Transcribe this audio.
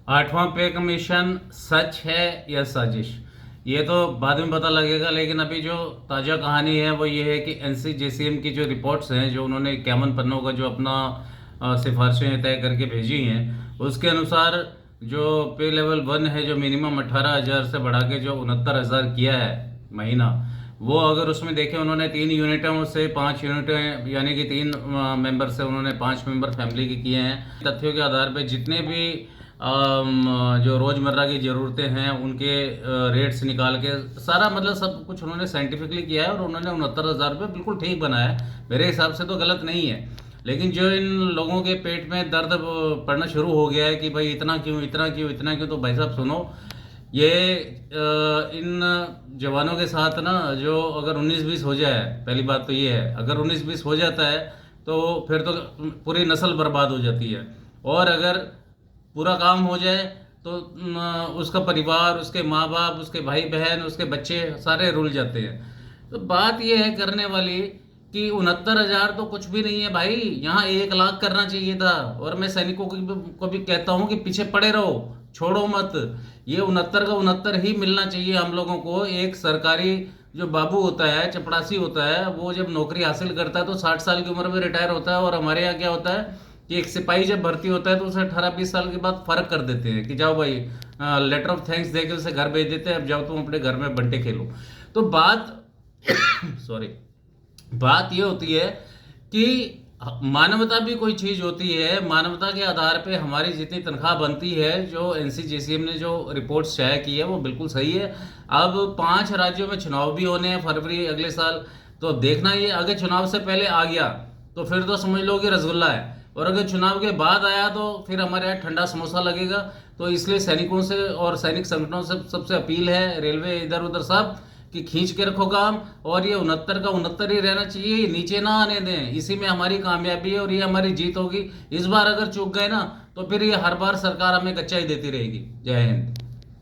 आठवां पे कमीशन सच है या साजिश, ये तो बाद में पता लगेगा। लेकिन अभी जो ताज़ा कहानी है वो ये है कि एनसीजेसीएम की जो रिपोर्ट्स हैं, जो उन्होंने 51 पन्नों का जो अपना सिफारिशें तय करके भेजी हैं, उसके अनुसार जो पे लेवल 1 है, जो मिनिमम 18,000 से बढ़ा के जो 69,000 किया है महीना, वो अगर उसमें देखें, उन्होंने 3 यूनिटों से 5 यूनिटें, यानी कि 3 मेंबर से उन्होंने 5 मेंबर फैमिली के किए हैं। तथ्यों के आधार पर जितने भी जो रोज़मर्रा की ज़रूरतें हैं उनके रेट्स निकाल के सारा, मतलब सब कुछ उन्होंने साइंटिफिकली किया है और उन्होंने 69,000 रुपये बिल्कुल ठीक बनाया है। मेरे हिसाब से तो गलत नहीं है। लेकिन जो इन लोगों के पेट में दर्द पड़ना शुरू हो गया है कि भाई इतना क्यों, इतना क्यों, इतना क्यों, तो भाई साहब सुनो, ये इन जवानों के साथ ना, जो अगर 19-20 हो जाए, पहली बात तो ये है, अगर 19-20 हो जाता है तो फिर तो पूरी नस्ल बर्बाद हो जाती है। और अगर पूरा काम हो जाए तो उसका परिवार, उसके माँ बाप, उसके भाई बहन, उसके बच्चे सारे रुल जाते हैं। तो बात यह है करने वाली कि 69,000 तो कुछ भी नहीं है भाई, यहाँ 1 लाख करना चाहिए था। और मैं सैनिकों को भी कहता हूँ कि पीछे पड़े रहो, छोड़ो मत। ये 69 का 69 ही मिलना चाहिए हम लोगों को। एक सरकारी जो बाबू होता है, चपड़ासी होता है, वो जब नौकरी हासिल करता है तो 60 साल की उम्र में रिटायर होता है। और हमारे यहाँ क्या होता है कि एक सिपाही जब भर्ती होता है तो उसे 18-20 साल के बाद फर्क कर देते हैं कि जाओ भाई, लेटर ऑफ थैंक्स देके उसे घर भेज देते हैं, अब जाओ तुम अपने घर में बंटे खेलो। तो बात सॉरी, बात ये होती है कि मानवता भी कोई चीज़ होती है। मानवता के आधार पे हमारी जितनी तनख्वाह बनती है, जो एनसीजेसीएम ने जो रिपोर्ट शाया की है वो बिल्कुल सही है। अब 5 राज्यों में चुनाव भी होने हैं फरवरी अगले साल, तो देखना, ये अगर चुनाव से पहले आ गया तो फिर तो समझ लो कि रसगुल्ला है, और अगर चुनाव के बाद आया तो फिर हमारे यहाँ ठंडा समोसा लगेगा। तो इसलिए सैनिकों से और सैनिक संगठनों से सबसे अपील है, रेलवे इधर उधर सब, कि खींच के रखो काम। और ये 69 का 69 ही रहना चाहिए, नीचे ना आने दें। इसी में हमारी कामयाबी है और ये हमारी जीत होगी। इस बार अगर चूक गए ना तो फिर ये हर बार सरकार हमें कच्चा ही देती रहेगी। जय हिंद।